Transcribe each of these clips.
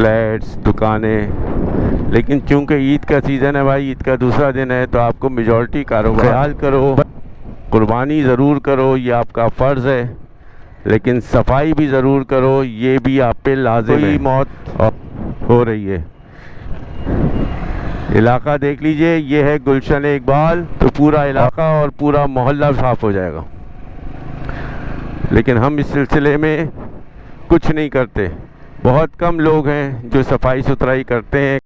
Flats, दुकानें। लेकिन चूंकि ईद का सीज़न है भाई, ईद का दूसरा दिन है, तो आपको मेजॉरिटी कारोबार ख्याल करो, कुर्बानी ज़रूर करो, ये आपका फ़र्ज़ है, लेकिन सफाई भी ज़रूर करो, ये भी आप पे लाज़िम है। मौत हो रही है। इलाका देख लीजिए, ये है गुलशन इकबाल, तो पूरा इलाका और पूरा मोहल्ला साफ़ हो जाएगा। लेकिन हम इस सिलसिले में कुछ नहीं करते। बहुत कम लोग हैं जो सफाई सुथराई करते हैं।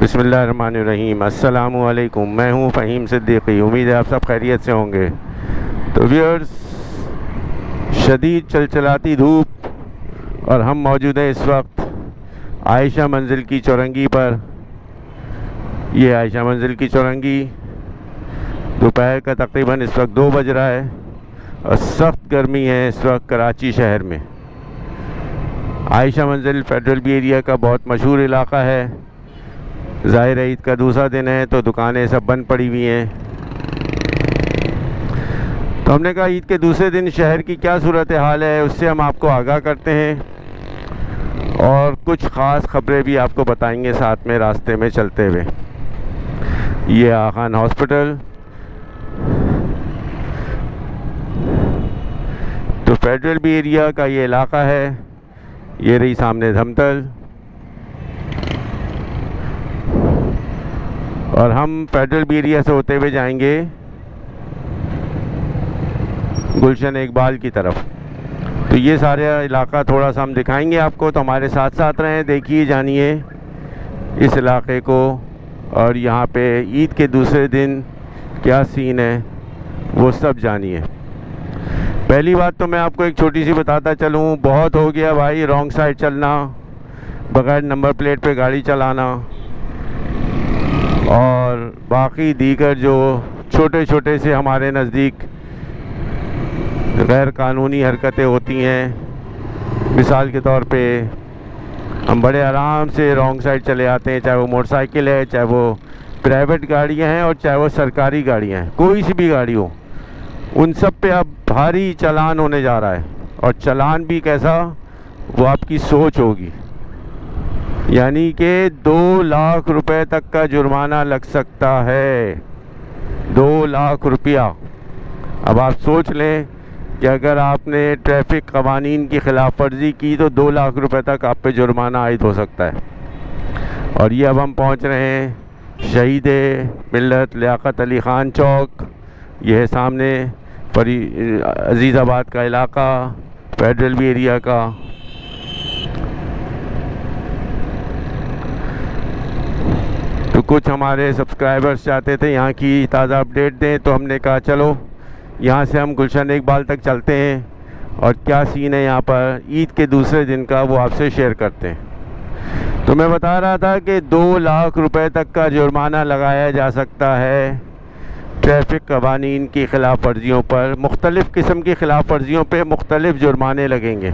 बिस्मिल्लाहिर्रहमानिर्रहीम। अस्सलामु अलैकुम। मैं हूँ फ़हीम सिद्दीकी। उम्मीद है आप सब खैरियत से होंगे। तो व्यूअर्स, शदीद चलचलाती धूप और हम मौजूद हैं इस वक्त आयशा मंजिल की चौरंगी पर। ये आयशा मंजिल की चौरंगी, दोपहर का तकरीबन इस वक्त 2 बज रहा है और सख्त गर्मी है इस वक्त कराची शहर में। आयशा मंजिल फेडरल बी एरिया का बहुत मशहूर इलाका है। ज़ाहिर है ईद का दूसरा दिन है तो दुकानें सब बंद पड़ी हुई हैं। तो हमने कहा ईद के दूसरे दिन शहर की क्या सूरत हाल है, उससे हम आपको आगाह करते हैं और कुछ ख़ास खबरें भी आपको बताएंगे साथ में रास्ते में चलते हुए। ये आखान हॉस्पिटल, तो फेडरल बी एरिया का ये इलाका है। ये रही सामने धमतल, और हम फेडरल बी एरिया से होते हुए जाएंगे गुलशन इकबाल की तरफ। तो ये सारा इलाका थोड़ा सा हम दिखाएंगे आपको, तो हमारे साथ साथ रहें, देखिए जानिए इस इलाके को, और यहाँ पे ईद के दूसरे दिन क्या सीन है वो सब जानिए। पहली बात तो मैं आपको एक छोटी सी बताता चलूँ, बहुत हो गया भाई रॉन्ग साइड चलना, बगैर नंबर प्लेट पे गाड़ी चलाना और बाकी दीगर जो छोटे छोटे से हमारे नज़दीक गैर कानूनी हरकतें होती हैं। मिसाल के तौर पे हम बड़े आराम से रॉन्ग साइड चले आते हैं, चाहे वो मोटरसाइकिल है, चाहे वो प्राइवेट गाड़ियां हैं और चाहे वो सरकारी गाड़ियां हैं, कोई सी भी गाड़ी हो, उन सब पे अब भारी चालान होने जा रहा है। और चालान भी कैसा, वो आपकी सोच होगी, यानी कि 2 लाख रुपए तक का जुर्माना लग सकता है। 2 लाख रुपया। अब आप सोच लें कि अगर आपने ट्रैफिक कवानीन की खिलाफ वर्जी की तो 2 लाख रुपए तक आप पे जुर्माना आयद हो सकता है। और ये अब हम पहुंच रहे हैं शहीद मिल्लत लियाकत अली ख़ान चौक। यह है सामने अजीज़ाबाद का इलाका, फेडरल बी एरिया का। तो कुछ हमारे सब्सक्राइबर्स चाहते थे यहाँ की ताज़ा अपडेट दें, तो हमने कहा चलो यहाँ से हम गुलशन इकबाल तक चलते हैं और क्या सीन है यहाँ पर ईद के दूसरे दिन का वो आपसे शेयर करते हैं। तो मैं बता रहा था कि 2 लाख रुपए तक का जुर्माना लगाया जा सकता है ट्रैफिक कवानीन की खिलाफ वर्जियों पर। मुख्तलिफ़ किस्म की खिलाफ वर्जियों पर मुख्तलिफ़ जुर्माने लगेंगे,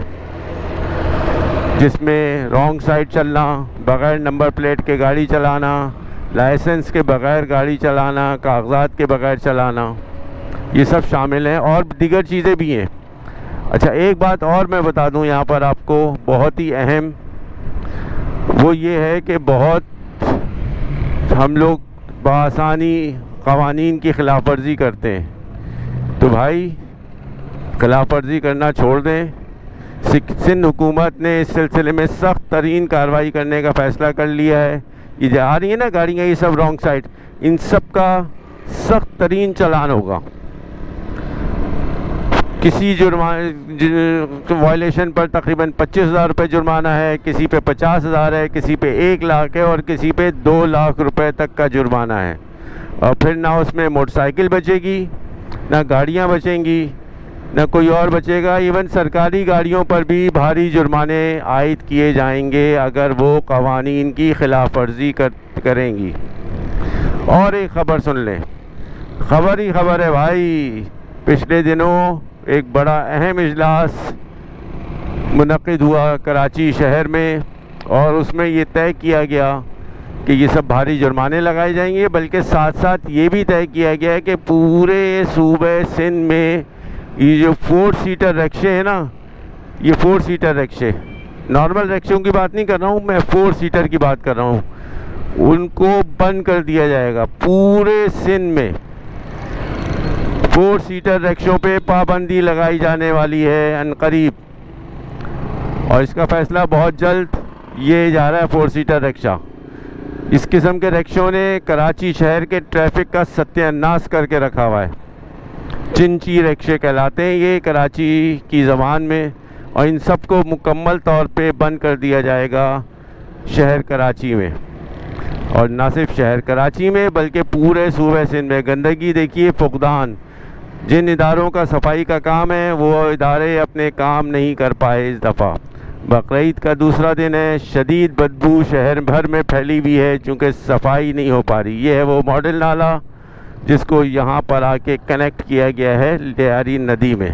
जिसमें रॉन्ग साइड चलना, बग़ैर नंबर प्लेट के गाड़ी चलाना, लाइसेंस के बग़ैर गाड़ी चलाना, कागजात के बग़ैर चलाना, ये सब शामिल हैं और दीगर चीज़ें भी हैं। अच्छा, एक बात और मैं बता दूं यहाँ पर आपको, बहुत ही अहम, वो ये है कि बहुत हम लोग बआसानी क़वानीन की खिलाफ वर्जी करते हैं। तो भाई खिलाफ वर्जी करना छोड़ दें। सिंध हुकूमत ने इस सिलसिले में सख्त तरीन कार्रवाई करने का फ़ैसला कर लिया है। ये जो आ रही है ना गाड़ियाँ, ये सब रॉन्ग साइड, इन सब का सख्त तरीन चालान होगा। किसी वायलेशन पर तकरीबन 25,000 रुपये जुर्माना है, किसी पे 50,000 है, किसी पे 1 लाख है और किसी पे 2 लाख रुपए तक का जुर्माना है। और फिर ना उसमें मोटरसाइकिल बचेगी, ना गाड़ियाँ बचेंगी, ना कोई और बचेगा। इवन सरकारी गाड़ियों पर भी भारी जुर्माने आयद किए जाएंगे अगर वो कवानीन की खिलाफ वर्जी करेंगी। और एक ख़बर सुन लें, ख़बर ही ख़बर है भाई। पिछले दिनों एक बड़ा अहम इजलास मुनक़िद हुआ कराची शहर में और उसमें ये तय किया गया कि ये सब भारी जुर्माने लगाए जाएंगे, बल्कि साथ साथ ये भी तय किया गया है कि पूरे सूबे सिंध में ये जो 4 सीटर रिक्शे हैं ना, ये 4 सीटर रिक्शे, नॉर्मल रिक्शों की बात नहीं कर रहा हूँ मैं, 4 सीटर की बात कर रहा हूँ, उनको बंद कर दिया जाएगा पूरे सिंध में। 4 सीटर रिक्शों पे पाबंदी लगाई जाने वाली है अनकरीब, और इसका फैसला बहुत जल्द ये जा रहा है। 4 सीटर रिक्शा, इस किस्म के रिक्शों ने कराची शहर के ट्रैफिक का सत्यानाश करके रखा हुआ है। चिंची रिक्शे कहलाते हैं ये कराची की ज़बान में, और इन सब को मुकम्मल तौर पे बंद कर दिया जाएगा शहर कराची में, और ना सिर्फ शहर कराची में बल्कि पूरे सूबे सिंध में। गंदगी देखिए, फुकदान, जिन इदारों का सफाई का काम है वो इदारे अपने काम नहीं कर पाए इस दफ़ा। बकरीद का दूसरा दिन है, शदीद बदबू शहर भर में फैली हुई है चूँकि सफाई नहीं हो पा रही। ये है वो मॉडल नाला जिसको यहाँ पर आके कनेक्ट किया गया है लियारी नदी में,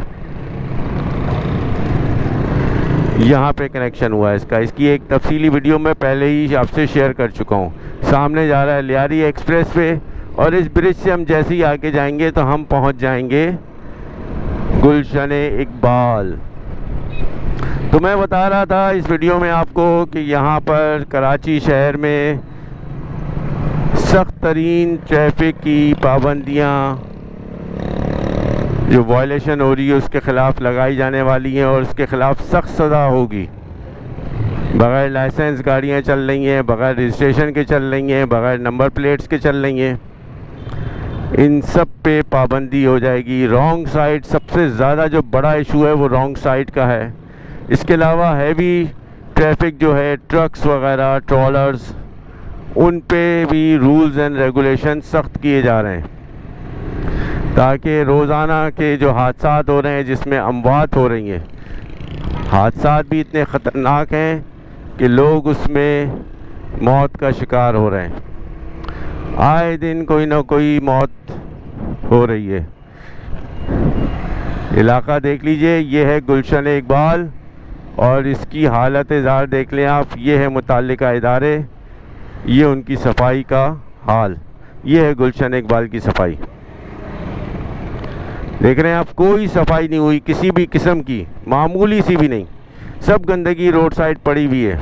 यहाँ पे कनेक्शन हुआ है इसका। इसकी एक तफसीली वीडियो मैं पहले ही आपसे शेयर कर चुका हूँ। सामने जा रहा है लियारी एक्सप्रेस वे, और इस ब्रिज से हम जैसे ही आगे जाएंगे तो हम पहुँच जाएंगे गुलशन-ए-इकबाल। तो मैं बता रहा था इस वीडियो में आपको कि यहाँ पर कराची शहर में सख्त तरीन ट्रैफिक की पाबंदियाँ जो वायलेशन हो रही है उसके ख़िलाफ़ लगाई जाने वाली हैं, और उसके ख़िलाफ़ सख्त सज़ा होगी। बग़ैर लाइसेंस गाड़ियाँ चल रही हैं, बग़ैर रजिस्ट्रेशन के चल रही हैं, बग़ैर नंबर प्लेट्स के चल रही हैं, इन सब पे पाबंदी हो जाएगी। रॉन्ग साइड सबसे ज़्यादा जो बड़ा इशू है वो रॉन्ग साइड का है। इसके अलावा हैवी ट्रैफिक जो है, ट्रक्स वगैरह, ट्रॉलर्स, उन पे भी रूल्स एंड रेगुलेशन सख्त किए जा रहे हैं ताकि रोज़ाना के जो हादसात हो रहे हैं जिसमें अमवात हो रही हैं, हादसात भी इतने ख़तरनाक हैं कि लोग उसमें मौत का शिकार हो रहे हैं। आए दिन कोई ना कोई मौत हो रही है। इलाका देख लीजिए, ये है गुलशन-ए-इकबाल, और इसकी हालत ज़ार देख लें आप। ये है मुताल्लिका इदारे, ये उनकी सफाई का हाल, ये है गुलशन-ए-इकबाल की सफाई। देख रहे हैं आप, कोई सफाई नहीं हुई किसी भी किस्म की, मामूली सी भी नहीं। सब गंदगी रोड साइड पड़ी हुई है,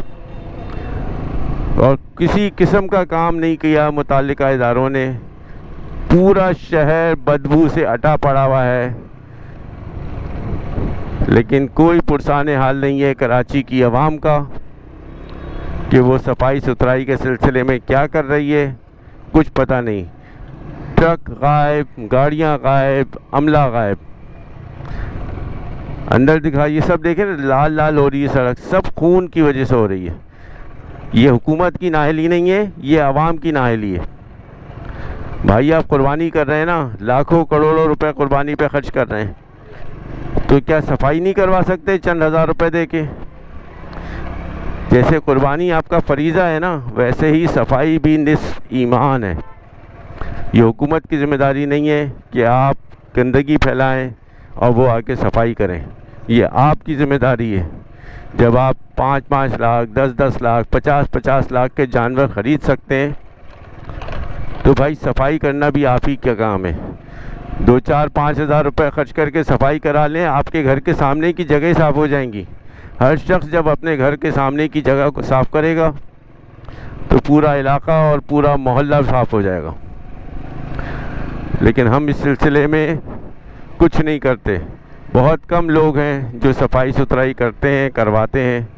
और किसी किस्म का काम नहीं किया मुताल्लिका इदारों ने। पूरा शहर बदबू से अटा पड़ा हुआ है, लेकिन कोई पुरसाने हाल नहीं है कराची की आवाम का कि वो सफाई सुथराई के सिलसिले में क्या कर रही है, कुछ पता नहीं। ट्रक गायब, गाड़ियां गायब, अमला गायब। अंदर दिखाइए, सब देखें लाल लाल हो रही है सड़क, सब खून की वजह से हो रही है। ये हुकूमत की नाअहली नहीं है, ये आवाम की नाअहली है। भाई आप कुर्बानी कर रहे हैं ना, लाखों करोड़ों रुपए कुर्बानी पे खर्च कर रहे हैं, तो क्या सफाई नहीं करवा सकते चंद हज़ार रुपए दे के? जैसे कुर्बानी आपका फरीज़ा है ना, वैसे ही सफाई भी निस्फ़ ईमान है। ये हुकूमत की ज़िम्मेदारी नहीं है कि आप गंदगी फैलाएं और वो आके सफाई करें, ये आपकी ज़िम्मेदारी है। जब आप 5-5 लाख, 10-10 लाख, 50-50 लाख के जानवर ख़रीद सकते हैं तो भाई सफाई करना भी आप ही का काम है। 2-4-5 हज़ार रुपये ख़र्च करके सफाई करा लें, आपके घर के सामने की जगह साफ़ हो जाएंगी। हर शख्स जब अपने घर के सामने की जगह को साफ़ करेगा तो पूरा इलाका और पूरा मोहल्ला साफ़ हो जाएगा। लेकिन हम इस सिलसिले में कुछ नहीं करते। बहुत कम लोग हैं जो सफाई सुथराई करते हैं, करवाते हैं।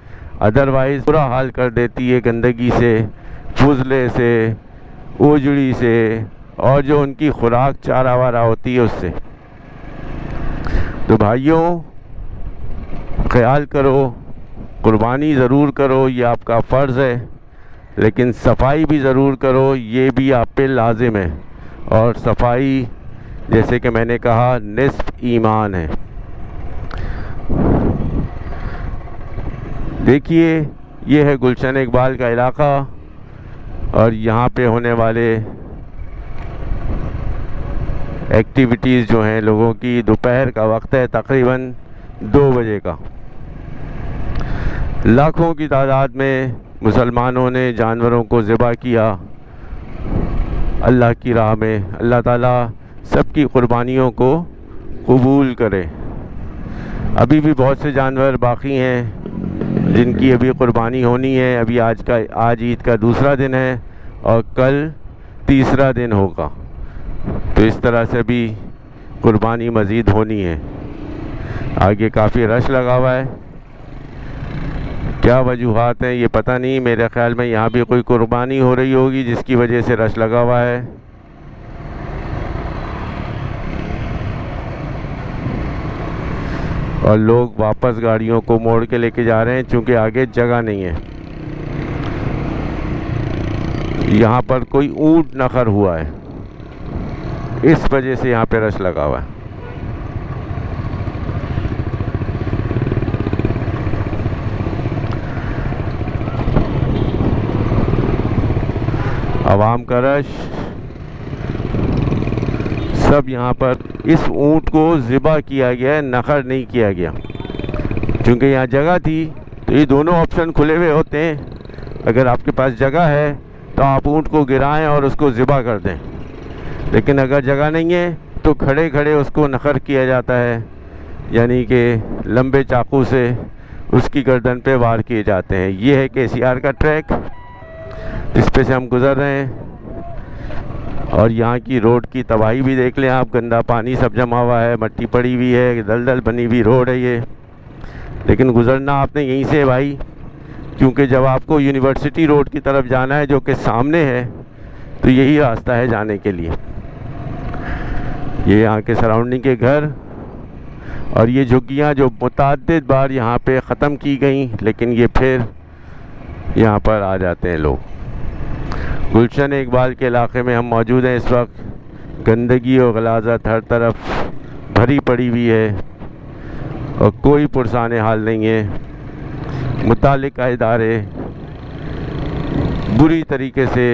अदरवाइज़ बुरा हाल कर देती है गंदगी से, फुजले से, ओजड़ी से, और जो उनकी खुराक चारा वारा होती है उससे। तो भाइयों, ख्याल करो, कुर्बानी ज़रूर करो, ये आपका फ़र्ज़ है, लेकिन सफाई भी ज़रूर करो, ये भी आप पे लाजिम है। और सफाई जैसे कि मैंने कहा निस्फ़ ईमान है। देखिए, ये है गुलशन-ए-इकबाल का इलाका, और यहाँ पे होने वाले एक्टिविटीज़ जो हैं लोगों की। दोपहर का वक्त है, तकरीबन 2 बजे का। लाखों की तादाद में मुसलमानों ने जानवरों को ज़िबा किया अल्लाह की राह में। अल्लाह ताला सबकी कुर्बानियों को कबूल करे। अभी भी बहुत से जानवर बाकी हैं जिनकी अभी कुर्बानी होनी है। अभी आज ईद का दूसरा दिन है और कल तीसरा दिन होगा, तो इस तरह से भी कुर्बानी मज़ीद होनी है। आगे काफ़ी रश लगा हुआ है। क्या वजूहात हैं ये पता नहीं, मेरे ख़्याल में यहाँ भी कोई कुर्बानी हो रही होगी जिसकी वजह से रश लगा हुआ है। और लोग वापस गाड़ियों को मोड़ के लेके जा रहे हैं क्योंकि आगे जगह नहीं है। यहाँ पर कोई ऊंट नखर हुआ है, इस वजह से यहाँ पे रश लगा हुआ है। आवाम का रश सब यहाँ पर। इस ऊंट को ज़िबा किया गया है, नखर नहीं किया गया, क्योंकि यहाँ जगह थी। तो ये दोनों ऑप्शन खुले हुए होते हैं। अगर आपके पास जगह है तो आप ऊंट को गिराएं और उसको ज़िबा कर दें, लेकिन अगर जगह नहीं है तो खड़े खड़े उसको नखर किया जाता है, यानी कि लंबे चाकू से उसकी गर्दन पे वार किए जाते हैं। ये है KCR का ट्रैक जिस पे से हम गुज़र रहे हैं। और यहाँ की रोड की तबाही भी देख लें आप, गंदा पानी सब जमा हुआ है, मट्टी पड़ी हुई है, दलदल बनी हुई रोड है ये। लेकिन गुज़रना आपने यहीं से भाई, क्योंकि जब आपको यूनिवर्सिटी रोड की तरफ जाना है जो कि सामने है, तो यही रास्ता है जाने के लिए। ये यहाँ के सराउंडिंग के घर और ये झुग्गियाँ जो मुतअद्दिद बार यहाँ पे ख़त्म की गई, लेकिन ये फिर यहाँ पर आ जाते हैं लोग। गुलशन इकबाल के इलाके में हम मौजूद हैं इस वक्त। गंदगी और गलाज़त हर तरफ भरी पड़ी हुई है और कोई पुरसाने हाल नहीं है। मुतालिका इदारे बुरी तरीके से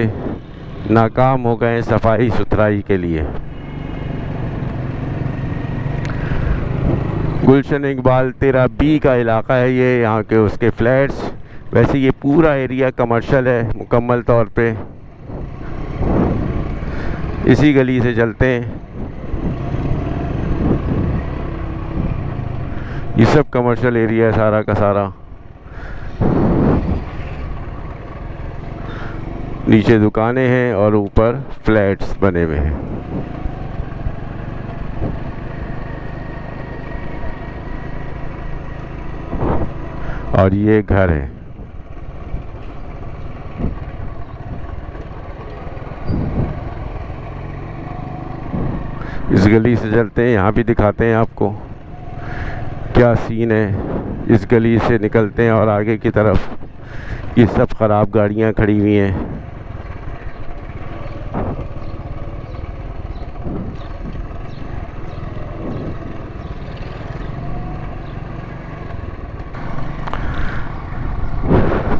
नाकाम हो गए सफाई सुथराई के लिए। गुलशन इकबाल 13B का इलाका है ये, यहाँ के उसके फ्लैट्स। वैसे ये पूरा एरिया कमर्शियल है मुकम्मल तौर पे। इसी गली से चलते हैं। ये सब कमर्शियल एरिया है सारा का सारा। नीचे दुकानें हैं और ऊपर फ्लैट्स बने हुए हैं। और ये घर है। इस गली से चलते हैं, यहाँ भी दिखाते हैं आपको क्या सीन है। इस गली से निकलते हैं और आगे की तरफ ये सब ख़राब गाड़ियाँ खड़ी हुई हैं।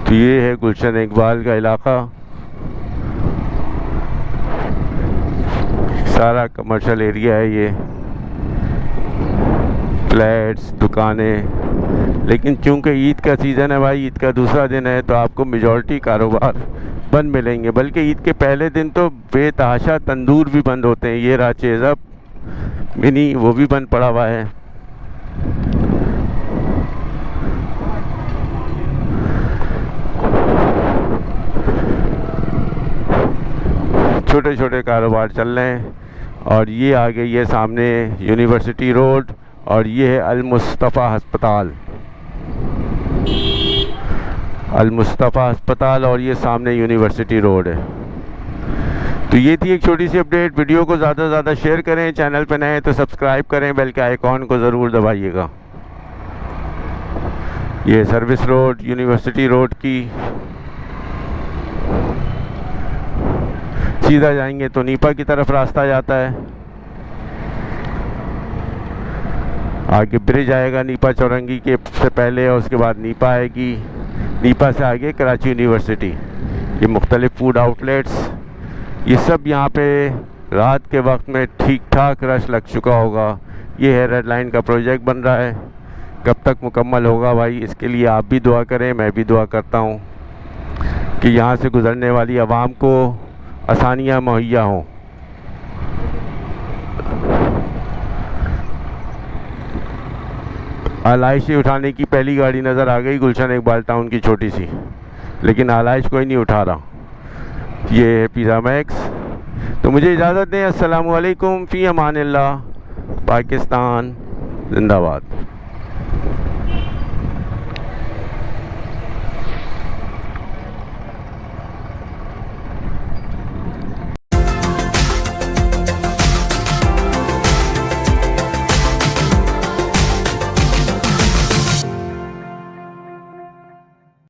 तो ये है गुलशन इकबाल का इलाका। सारा कमर्शियल एरिया है ये, फ्लैट्स दुकानें। लेकिन चूंकि ईद का सीज़न है भाई, ईद का दूसरा दिन है, तो आपको मेजॉरिटी कारोबार बंद मिलेंगे। बल्कि ईद के पहले दिन तो बेतहाशा तंदूर भी बंद होते हैं। ये रहा चेज़अप मिनी, वो भी बंद पड़ा हुआ है। छोटे छोटे कारोबार चल रहे हैं। और ये आगे ये सामने यूनिवर्सिटी रोड और ये है अल-मुस्तफ़ा अस्पताल। अल-मुस्तफ़ा अस्पताल और ये सामने यूनिवर्सिटी रोड है। तो ये थी एक छोटी सी अपडेट। वीडियो को ज़्यादा से ज़्यादा शेयर करें, चैनल पे नए हैं तो सब्सक्राइब करें, बेल के आइकॉन को ज़रूर दबाइएगा। ये सर्विस रोड यूनिवर्सिटी रोड की। सीधा जाएंगे तो नीपा की तरफ रास्ता जाता है। आगे ब्रिज आएगा नीपा चौरंगी के से पहले और उसके बाद नीपा आएगी। नीपा से आगे कराची यूनिवर्सिटी। ये मुख्तलिफ फूड आउटलेट्स, ये सब यहाँ पे रात के वक्त में ठीक ठाक रश लग चुका होगा। ये है रेड लाइन का प्रोजेक्ट बन रहा है, कब तक मुकम्मल होगा भाई, इसके लिए आप भी दुआ करें, मैं भी दुआ करता हूँ। कि यहाँ से गुज़रने वाली आवाम को आसानियाँ मुहैया हों। आलाइशी उठाने की पहली गाड़ी नज़र आ गई गुलशन इकबाल टाउन की छोटी सी, लेकिन आलाइश कोई नहीं उठा रहा। ये है पिज़्ज़ा मैक्स। तो मुझे इजाज़त दें। अस्सलामु अलैकुम, फ़ी अमानिल्लाह। पाकिस्तान जिंदाबाद।